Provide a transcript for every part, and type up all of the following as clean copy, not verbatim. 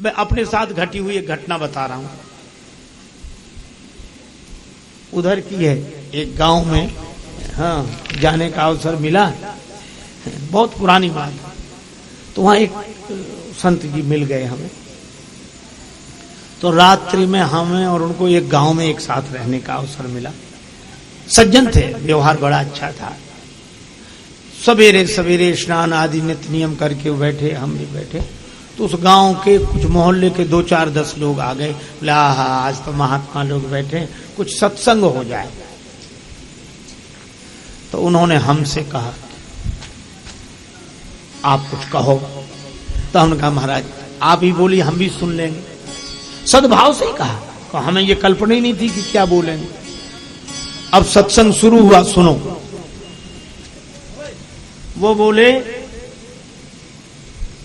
मैं अपने साथ घटी हुई एक घटना बता रहा हूं। उधर की है, एक गांव में जाने का अवसर मिला, बहुत पुरानी बात। तो वहां एक संत जी मिल गए हमें, तो रात्रि में हमें और उनको एक गांव में एक साथ रहने का अवसर मिला। सज्जन थे, व्यवहार बड़ा अच्छा था। सवेरे सवेरे स्नान आदि नित्य नियम करके बैठे, हम भी बैठे। तो उस गांव के कुछ मोहल्ले के 2-4-10 लोग आ गए, बोले आज तो महात्मा लोग बैठे, कुछ सत्संग हो जाए। तो उन्होंने हमसे कहा आप कुछ कहो। तो हमने कहा महाराज आप ही बोली, हम भी सुन लेंगे। सद्भाव से ही कहा, तो हमें ये कल्पना ही नहीं थी कि क्या बोलेंगे। अब सत्संग शुरू हुआ, सुनो। वो बोले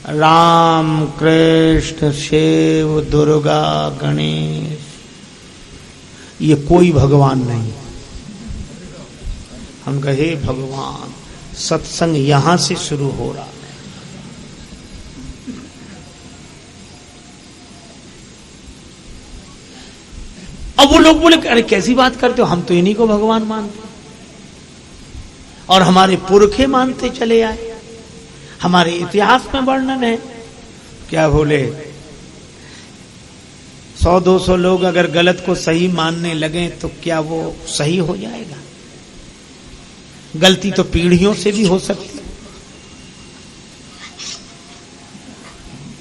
राम कृष्ण शिव दुर्गा गणेश, ये कोई भगवान नहीं। हम कहे भगवान, सत्संग यहां से शुरू हो रहा है। अब वो लोग बोले अरे कैसी बात करते हो, हम तो इन्हीं को भगवान मानते और हमारे पुरखे मानते चले आए, हमारे इतिहास में वर्णन है। क्या बोले 100-200 लोग अगर गलत को सही मानने लगे तो क्या वो सही हो जाएगा? गलती तो पीढ़ियों से भी हो सकती है।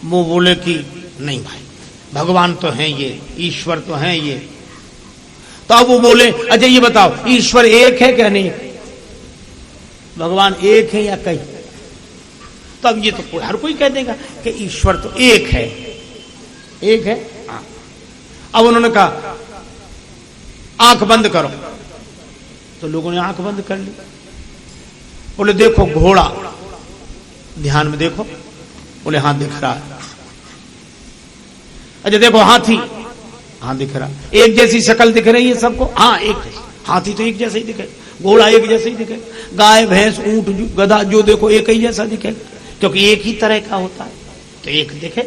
वो बोले कि नहीं भाई, भगवान तो हैं ये, ईश्वर तो हैं ये। तो अब वो बोले अच्छा ये बताओ ईश्वर एक है क्या? नहीं। भगवान एक है या कई? तब ये तो हर कोई कह देगा कि ईश्वर तो एक है, एक है। हाँ। अब उन्होंने कहा आंख बंद करो, तो लोगों ने आंख बंद कर ली। बोले देखो घोड़ा, ध्यान में देखो। बोले हाँ दिख रहा है। अच्छा देखो हाथी, हाँ दिख रहा। एक जैसी शक्ल दिख रही है सबको? हाँ एक जैसी। हाथी तो एक जैसा ही दिखे, घोड़ा एक जैसा ही दिखे, गाय भैंस ऊंट गधा जो देखो एक ही जैसा दिखे, क्योंकि एक ही तरह का होता है, तो एक दिखे।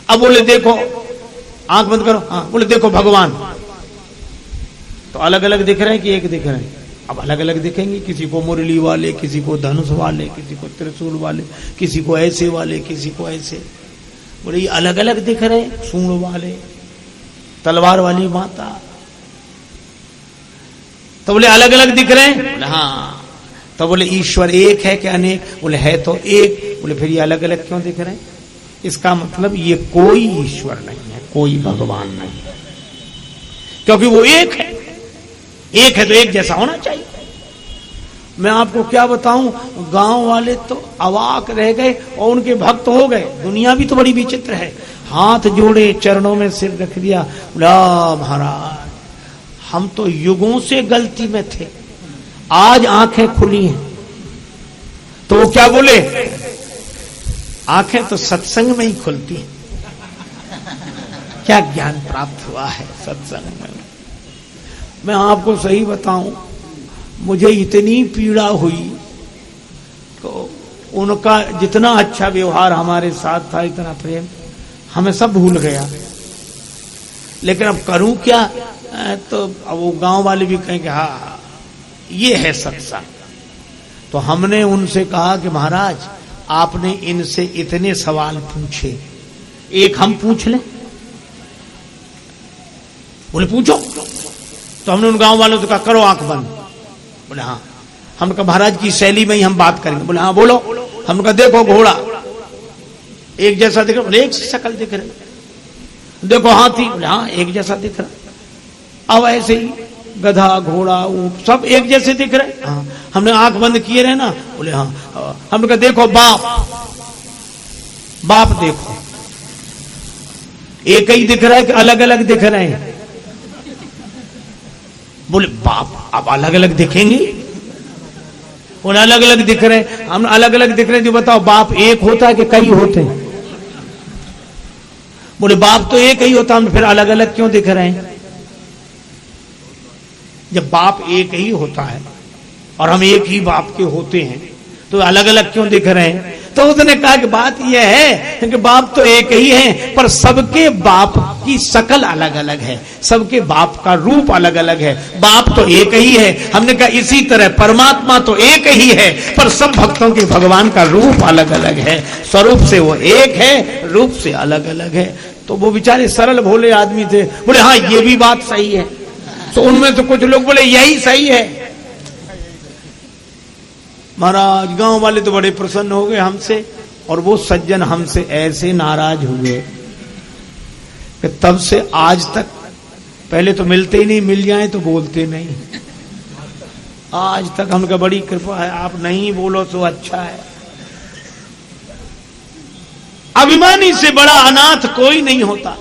अब बोले देखो, आंख बंद करो। हाँ। बोले देखो भगवान, तो अलग अलग दिख रहे हैं कि एक दिख रहे हैं? अब अलग अलग दिखेंगे, किसी को मुरली वाले, किसी को धनुष वाले, किसी को त्रिशूल वाले, किसी को ऐसे वाले, किसी को ऐसे। बोले ये अलग अलग दिख रहे हैं, सूंड वाले, तलवार वाली माता। तो बोले अलग अलग दिख रहे हैं? बोले हाँ। तो बोले ईश्वर एक है क्या अनेक? बोले है तो एक। बोले फिर ये अलग अलग क्यों दिख रहे हैं? इसका मतलब ये कोई ईश्वर नहीं है, कोई भगवान नहीं है, क्योंकि वो एक है। एक है तो एक जैसा होना चाहिए। मैं आपको क्या बताऊं, गांव वाले तो अवाक रह गए और उनके भक्त हो गए। दुनिया भी तो बड़ी विचित्र है। हाथ जोड़े, चरणों में सिर रख दिया, बोला महाराज हम तो युगों से गलती में थे, आज आंखें खुली हैं। तो वो क्या बोले, आंखें तो सत्संग में ही खुलती हैं। क्या ज्ञान प्राप्त हुआ है सत्संग में। मैं आपको सही बताऊं, मुझे इतनी पीड़ा हुई, तो उनका जितना अच्छा व्यवहार हमारे साथ था, इतना प्रेम, हमें सब भूल गया। लेकिन अब करूं क्या? तो अब वो गांव वाले भी कहेंगे हाँ ये है सत्संग। तो हमने उनसे कहा कि महाराज आपने इनसे इतने सवाल पूछे, एक हम पूछ लें? बोले पूछो। तो हमने उन गांव वालों से कहा करो आंख बंद। बोले हाँ। हमने कहा महाराज की शैली में ही हम बात करेंगे। बोले हाँ बोलो। हमने कहा देखो घोड़ा एक जैसा दिख रहा, बोले एक शक्ल दिख रही। देखो हाथी, बोले हाँ एक जैसा दिख रहा। अब ऐसे ही गधा घोड़ा ऊंट सब एक जैसे दिख रहे। हाँ। हमने आंख बंद किए रहे ना? बोले हाँ। हमने कहा देखो बाप, बाप देखो एक ही दिख रहा है कि अलग अलग दिख रहे हैं? बोले बाप अब अलग अलग दिखेंगे? बोले अलग अलग दिख रहे हैं। हम अलग अलग दिख रहे हैं, जो बताओ बाप एक होता है कि कई होते हैं? बोले बाप तो एक ही होता, हम फिर अलग अलग क्यों दिख रहे हैं? जब बाप एक ही होता है और हम एक ही बाप के होते हैं, तो अलग अलग क्यों दिख रहे हैं? तो उसने कहा कि बात यह है कि बाप तो एक ही है, पर सबके बाप की शक्ल अलग अलग है, सबके बाप का रूप अलग अलग है। बाप तो एक ही है। हमने कहा इसी तरह परमात्मा तो एक ही है, पर सब भक्तों के भगवान का रूप अलग अलग है। स्वरूप से वो एक है, रूप से अलग अलग है। तो वो बेचारे सरल भोले आदमी थे, बोले हाँ ये भी बात सही है। तो उनमें तो कुछ लोग बोले यही सही है। महाराज गांव वाले तो बड़े प्रसन्न हो गए हमसे, और वो सज्जन हमसे ऐसे नाराज हुए कि तब से आज तक, पहले तो मिलते ही नहीं, मिल जाए तो बोलते नहीं, आज तक हमका बड़ी कृपा है, आप नहीं बोलो तो अच्छा है। अभिमानी से बड़ा अनाथ कोई नहीं होता।